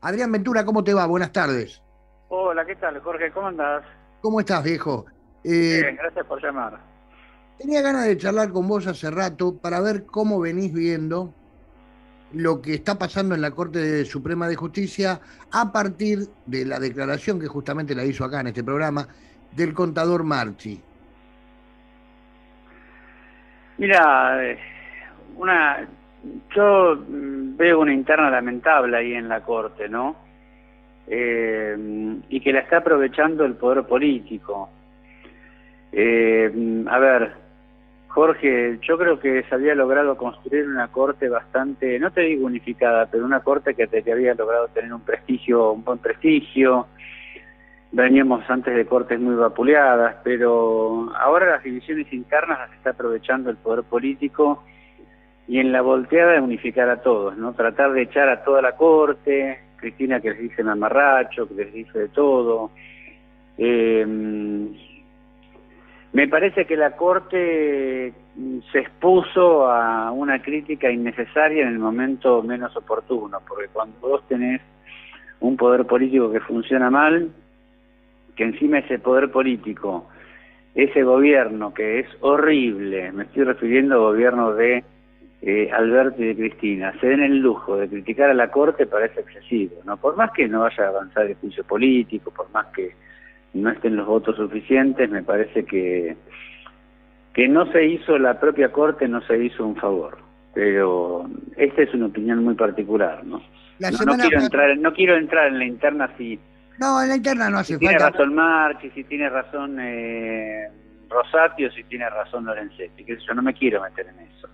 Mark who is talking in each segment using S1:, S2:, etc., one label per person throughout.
S1: Adrián Ventura, ¿cómo te va? Buenas tardes.
S2: Hola, ¿qué tal, Jorge? ¿Cómo andás?
S1: ¿Cómo estás, viejo?
S2: Bien, gracias por llamar.
S1: Tenía ganas de charlar con vos hace rato para ver cómo venís viendo lo que está pasando en la Corte Suprema de Justicia a partir de la declaración que justamente la hizo acá en este programa del contador Marchi.
S2: Mira, una, yo veo una interna lamentable ahí en la Corte, ¿no? Y que la está aprovechando el poder político. A ver, Jorge, yo creo que se había logrado construir una Corte bastante, no te digo unificada, pero una Corte que había logrado tener un prestigio, un buen prestigio. Veníamos antes de cortes muy vapuleadas, pero ahora las divisiones internas las está aprovechando el poder político y en la volteada de unificar a todos, ¿no? Tratar de echar a toda la corte, Cristina que les dice mamarracho, que les dice de todo. Eh, Me parece que la corte se expuso a una crítica innecesaria en el momento menos oportuno, porque cuando vos tenés un poder político que funciona mal, que encima ese poder político, ese gobierno que es horrible, me estoy refiriendo al gobierno de Alberto y de Cristina, se den el lujo de criticar a la Corte parece excesivo, ¿no? Por más que no vaya a avanzar el juicio político, por más que no estén los votos suficientes, me parece que no se hizo, la propia Corte no se hizo un favor. Pero esta es una opinión muy particular, ¿no?
S1: La
S2: No
S1: semana
S2: quiero
S1: pasada,
S2: entrar, no quiero entrar en la interna si
S1: no, en la interna no
S2: si
S1: hace
S2: tiene
S1: falta.
S2: razón Marchi, si tiene razón Rosati o si tiene razón Lorenzetti, que yo no me quiero meter en eso,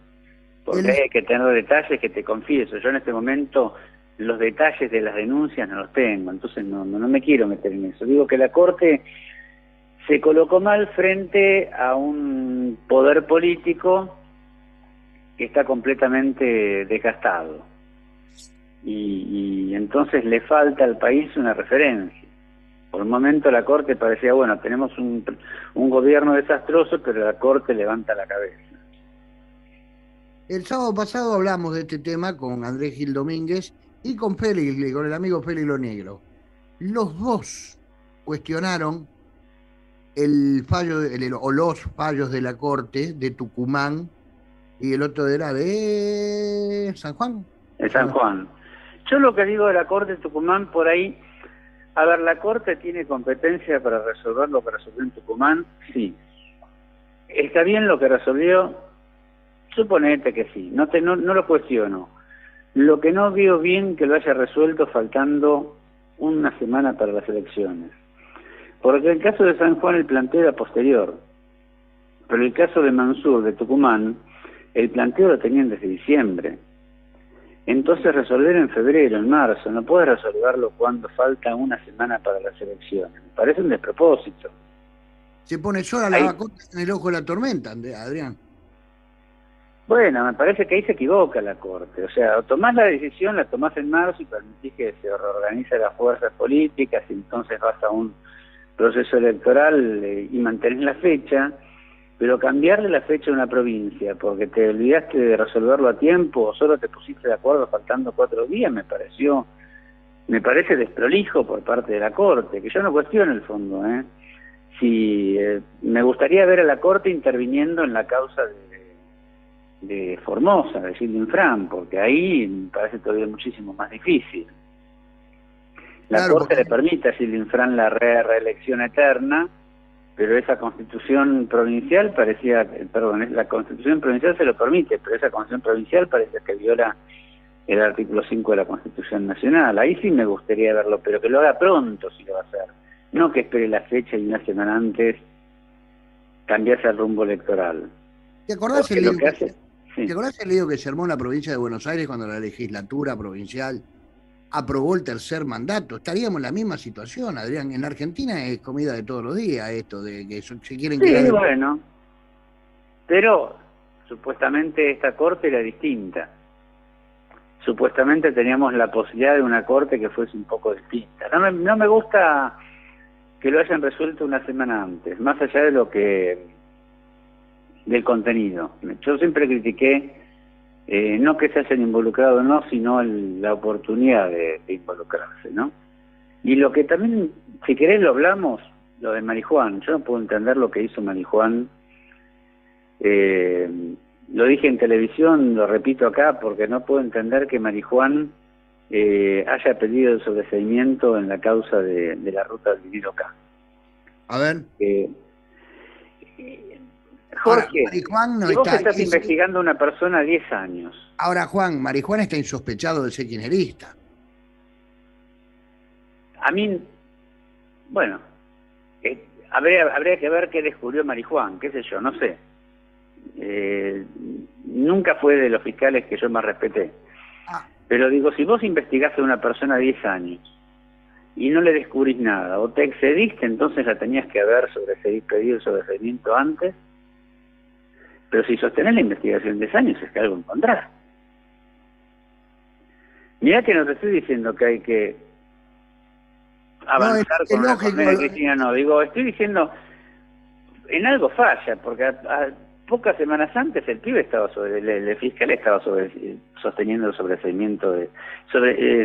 S2: porque
S1: El,
S2: hay que tener detalles que te confieso, yo en este momento los detalles de las denuncias no los tengo, entonces no me quiero meter en eso. Digo que la Corte se colocó mal frente a un poder político que está completamente desgastado y entonces le falta al país una referencia. Por un momento la Corte parecía, bueno, tenemos un gobierno desastroso, pero la Corte levanta la cabeza.
S1: el sábado pasado hablamos de este tema con Andrés Gil Domínguez y con Félix, con el amigo Félix Lo Negro. Los dos cuestionaron el fallo o los fallos de la Corte de Tucumán y el otro era de San Juan.
S2: En San Juan. Yo lo que digo de la Corte de Tucumán, por ahí, a ver, la Corte tiene competencia para resolver lo que resolvió en Tucumán, sí. ¿Está bien lo que resolvió? Suponete que sí, no lo cuestiono. Lo que no veo bien que lo haya resuelto faltando una semana para las elecciones. Porque el caso de San Juan el planteo era posterior, pero el caso de Mansur, de Tucumán, el planteo lo tenían desde diciembre. Entonces resolver en febrero, en marzo, no puedes resolverlo cuando falta una semana para las elecciones. Me parece un despropósito.
S1: Se pone sola la
S2: Ahí,
S1: Corte en el ojo de la tormenta, Adrián.
S2: bueno, me parece que ahí se equivoca la Corte. O sea, o tomás la decisión, la tomás en marzo y permitís que se reorganice las fuerzas políticas y entonces vas a un proceso electoral y mantenés la fecha, pero cambiarle la fecha a una provincia porque te olvidaste de resolverlo a tiempo o solo te pusiste de acuerdo faltando 4 días, me parece desprolijo por parte de la Corte, que yo no cuestiono el fondo, ¿eh? Si me gustaría ver a la Corte interviniendo en la causa de Formosa, de Gildo Infran, porque ahí me parece todavía muchísimo más difícil. La
S1: Claro,
S2: Corte
S1: porque
S2: le permite a Gildo Infran la reelección eterna, pero esa constitución provincial parecía, perdón, la constitución provincial se lo permite, pero esa constitución provincial parece que viola el artículo 5 de la Constitución Nacional. Ahí sí me gustaría verlo, pero que lo haga pronto si lo va a hacer. No que espere la fecha y una semana antes cambiarse el rumbo electoral.
S1: ¿te acordás
S2: Porque
S1: el
S2: lo
S1: lío
S2: que
S1: que,
S2: hace...
S1: ¿te
S2: Sí,
S1: acordás el lío que se armó en la provincia de Buenos Aires cuando la legislatura provincial aprobó el tercer mandato? Estaríamos en la misma situación, Adrián. En Argentina es comida de todos los días esto, de que se quieren quedar
S2: sí,
S1: en...
S2: bueno, pero supuestamente esta corte era distinta. Supuestamente teníamos la posibilidad de una corte que fuese un poco distinta. No me gusta que lo hayan resuelto una semana antes, más allá de lo que del contenido. Yo siempre critiqué no que se hayan involucrado o no, sino la oportunidad de involucrarse, ¿no? Y lo que también, si querés lo hablamos, lo de Marijuán. Yo no puedo entender lo que hizo Marijuán. Lo dije en televisión, lo repito acá, porque no puedo entender que Marijuán haya pedido el sobreseimiento en la causa de la ruta del dinero acá.
S1: A ver.
S2: Jorge,
S1: Marijuán no
S2: si vos
S1: está,
S2: estás investigando a una persona 10 años.
S1: Ahora, Juan, Marijuán está insospechado de ser kirchnerista.
S2: A mí, bueno, habría que ver qué descubrió Marijuán, qué sé yo, no sé. Nunca fue de los fiscales que yo más respeté. Pero digo, si vos investigás a una persona 10 años y no le descubrís nada, o te excediste, entonces la tenías que haber pedido el sobreseimiento antes. Pero si sostenés la investigación 10 años, es que algo encontrás. Mirá que no te estoy diciendo que hay que avanzar con la condena de Cristina, no. Digo, estoy diciendo, en algo falla, porque a pocas semanas antes el pibe estaba el fiscal estaba sosteniendo el sobreseimiento,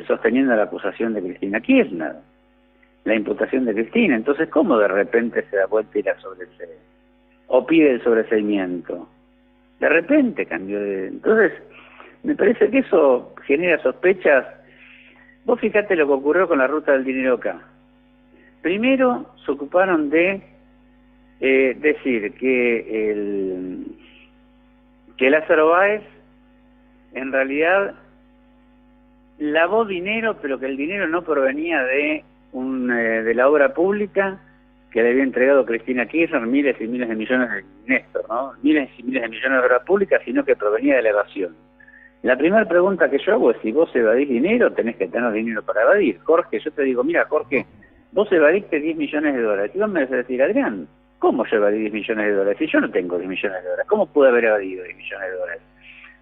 S2: sosteniendo la acusación de Cristina Kirchner, la imputación de Cristina. Entonces, ¿cómo de repente se da vuelta y la sobresee? O pide el sobreseimiento. De repente cambió de... Entonces, me parece que eso genera sospechas. Vos fíjate lo que ocurrió con la ruta del dinero acá. Primero se ocuparon de decir que Lázaro Báez en realidad lavó dinero, pero que el dinero no provenía de la obra pública que le había entregado Cristina Kirchner, miles y miles de millones de Néstor, ¿no? Miles y miles de millones de obra pública, sino que provenía de la evasión. La primera pregunta que yo hago es: si vos evadís dinero, tenés que tener dinero para evadir. Jorge, yo te digo, mira, Jorge, vos evadiste 10 millones de dólares. Y vos me vas a decir, Adrián, ¿cómo yo evadí 10 millones de dólares? Si yo no tengo 10 millones de dólares, ¿cómo pude haber evadido 10 millones de dólares?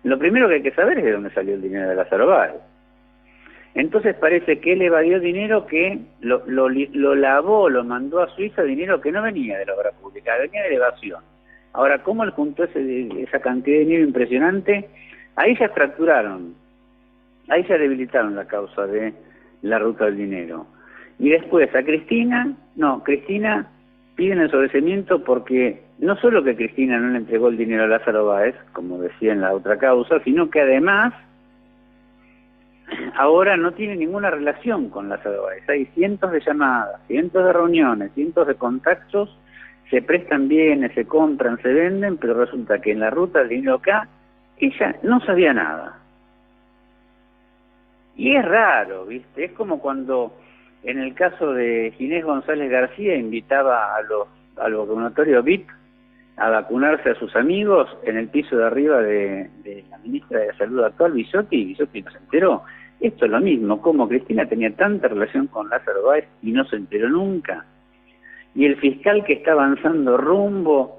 S2: Lo primero que hay que saber es de dónde salió el dinero de Lázaro Báez. Entonces parece que él evadió dinero que lo lavó, lo mandó a Suiza, dinero que no venía de la obra pública, venía de la evasión. Ahora, ¿cómo él juntó esa cantidad de dinero impresionante? Ahí se fracturaron, ahí se debilitaron la causa de la ruta del dinero. Y después a Cristina piden el sobreseimiento porque no solo que Cristina no le entregó el dinero a Lázaro Báez, como decía en la otra causa, sino que además ahora no tiene ninguna relación con Lázaro Báez. Hay cientos de llamadas, cientos de reuniones, cientos de contactos, se prestan bienes, se compran, se venden, pero resulta que en la ruta del dinero acá ella no sabía nada. Y es raro, ¿viste? Es como cuando en el caso de Ginés González García invitaba a los vacunatorios VIP a vacunarse a sus amigos en el piso de arriba de la ministra de Salud actual, Bisotti, y Bisotti no se enteró. Esto es lo mismo, como Cristina tenía tanta relación con Lázaro Báez y no se enteró nunca. Y el fiscal que está avanzando rumbo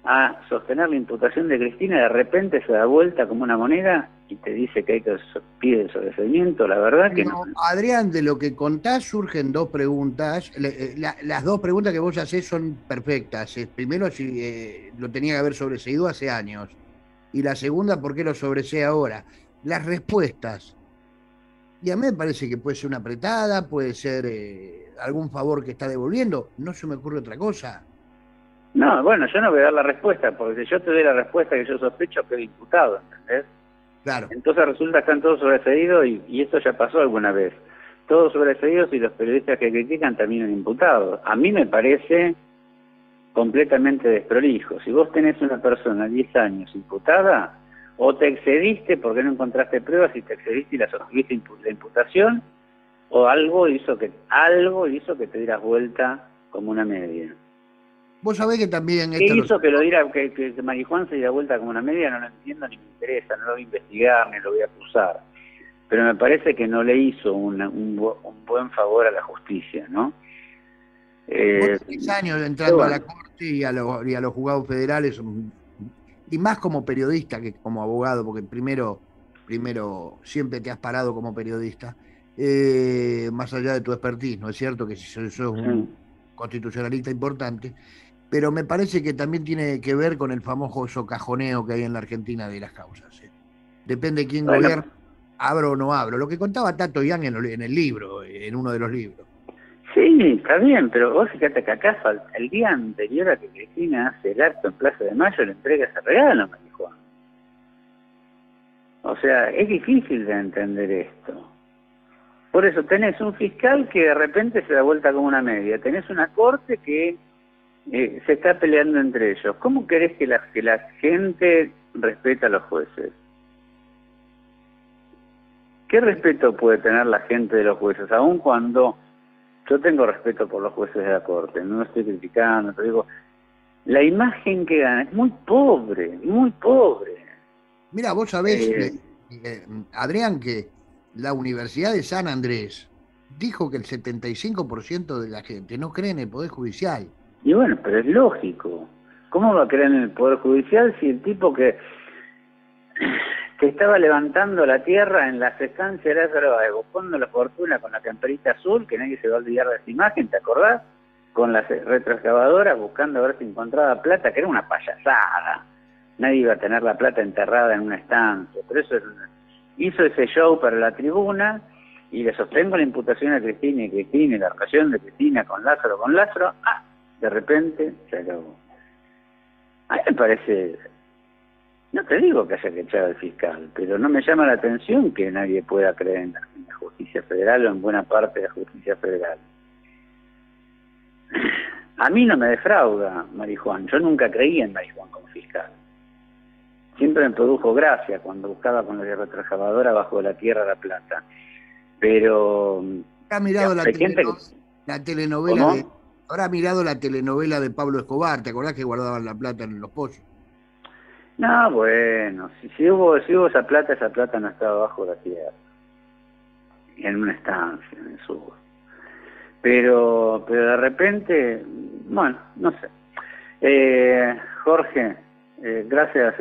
S2: a sostener la imputación de Cristina, de repente se da vuelta como una moneda y te dice que hay que pide el sobreseimiento. La verdad que no.
S1: Adrián, de lo que contás surgen dos preguntas. Las dos preguntas que vos hacés son perfectas. Primero, si lo tenía que haber sobreseído hace años. Y la segunda, ¿por qué lo sobresee ahora? Las respuestas. Y a mí me parece que puede ser una apretada, puede ser algún favor que está devolviendo. No se me ocurre otra cosa.
S2: No, bueno, yo no voy a dar la respuesta, porque si yo te doy la respuesta que yo sospecho, quedo imputado, ¿entendés?
S1: Claro.
S2: Entonces resulta que están todos sobreseídos y esto ya pasó alguna vez. Todos sobreseídos y los periodistas que critican terminan imputados. A mí me parece completamente desprolijo. Si vos tenés una persona 10 años imputada, o te excediste porque no encontraste pruebas y te excediste y la sostuviste la imputación, o algo hizo que te dieras vuelta como una media.
S1: Vos sabés que también...
S2: ¿Qué hizo que Marijuán se diera vuelta como una media? No lo entiendo ni me interesa, no lo voy a investigar ni lo voy a acusar. Pero me parece que no le hizo un buen favor a la justicia, ¿no?
S1: Vos 10 años entrando a la Corte y a los juzgados federales, y más como periodista que como abogado, porque primero siempre te has parado como periodista, más allá de tu expertise, ¿no es cierto? Que sos un constitucionalista importante, pero me parece que también tiene que ver con el famoso cajoneo que hay en la Argentina de las causas. depende de quién
S2: Bueno,
S1: gobierna, abro o no abro. Lo que contaba Tato Yang en el libro, en uno de los libros.
S2: sí, está bien, pero vos fíjate que acá el día anterior a que Cristina hace el acto en Plaza de Mayo le entrega ese regalo a Marijuán. O sea, es difícil de entender esto. Por eso tenés un fiscal que de repente se da vuelta como una media, tenés una corte que se está peleando entre ellos. ¿Cómo querés que la gente respete a los jueces? ¿Qué respeto puede tener la gente de los jueces? Aun cuando yo tengo respeto por los jueces de la corte, no lo estoy criticando, pero digo, la imagen que dan es muy pobre, muy pobre.
S1: Mira, vos sabés, Adrián, que la Universidad de San Andrés dijo que el 75% de la gente no cree en el Poder Judicial.
S2: Y bueno, pero es lógico. ¿Cómo va a creer en el Poder Judicial si el tipo que estaba levantando la tierra en las estancias de Lázaro Báez, buscando la fortuna con la camperita azul, que nadie se va a olvidar de esa imagen, ¿te acordás? Con las retroexcavadoras buscando a ver si encontraba plata, que era una payasada. Nadie iba a tener la plata enterrada en una estancia. Pero eso hizo ese show para la tribuna, y le sostengo la imputación a Cristina y la relación de Cristina con Lázaro, de repente se acabó. A mí me parece, no te digo que haya que echar al fiscal, pero no me llama la atención que nadie pueda creer en la justicia federal o en buena parte de la justicia federal. A mí no me defrauda Marijuán, yo nunca creí en Marijuán como fiscal. Siempre me produjo gracia cuando buscaba con la retroexcavadora bajo la tierra la plata. Pero
S1: ¿Ha mirado la telenovela
S2: ¿cómo?
S1: de... Habrá mirado la telenovela de Pablo Escobar, ¿te acordás que guardaban la plata en los pozos?
S2: No, bueno, si hubo esa plata no estaba bajo la tierra, en una estancia, en el sur. Pero de repente, bueno, no sé. Jorge, gracias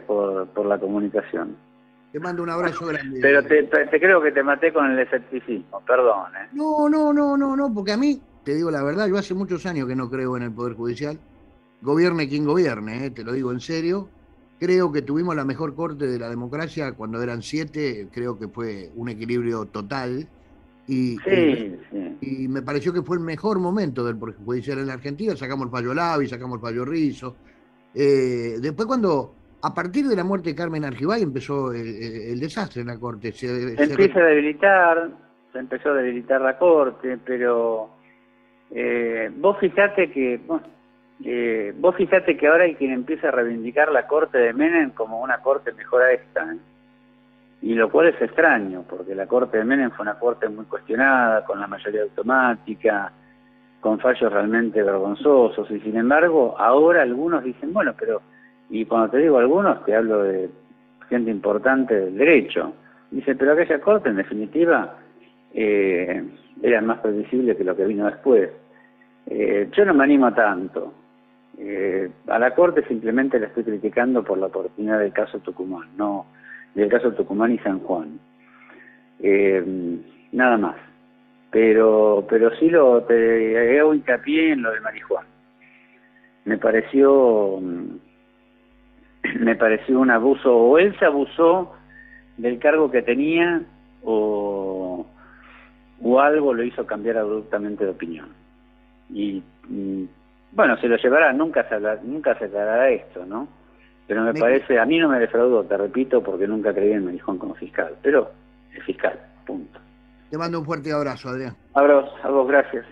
S2: por la comunicación.
S1: Te mando un abrazo grande.
S2: Pero te creo que te maté con el escepticismo, perdón.
S1: No, porque a mí, te digo la verdad, yo hace muchos años que no creo en el Poder Judicial. Gobierne quien gobierne, te lo digo en serio. Creo que tuvimos la mejor corte de la democracia cuando eran 7, creo que fue un equilibrio total. Y me pareció que fue el mejor momento del Poder Judicial en la Argentina. Sacamos el fallo Lavi, sacamos el fallo Rizzo. Después a partir de la muerte de Carmen Argibay empezó el desastre en la Corte. Se
S2: empezó a debilitar la Corte, pero vos fijate que ahora hay quien empieza a reivindicar la Corte de Menem como una Corte mejor a esta, y lo cual es extraño, porque la Corte de Menem fue una Corte muy cuestionada, con la mayoría automática, con fallos realmente vergonzosos, y sin embargo ahora algunos dicen, bueno, pero, y cuando te digo algunos, te hablo de gente importante del derecho, dice, pero aquella Corte en definitiva era más previsible que lo que vino después. Yo no me animo a tanto. A la Corte simplemente la estoy criticando por la oportunidad del caso Tucumán, no del caso Tucumán y San Juan. Nada más. Pero sí te hago hincapié en lo de Marijuán. Me pareció un abuso, o él se abusó del cargo que tenía, o algo lo hizo cambiar abruptamente de opinión. Y bueno, se lo llevará, nunca se aclarará esto, ¿no? Pero me parece, a mí no me defraudó, te repito, porque nunca creí en Marijuán como fiscal, pero es fiscal, punto.
S1: Te mando un fuerte abrazo, Adrián.
S2: Abrazo, a vos, gracias.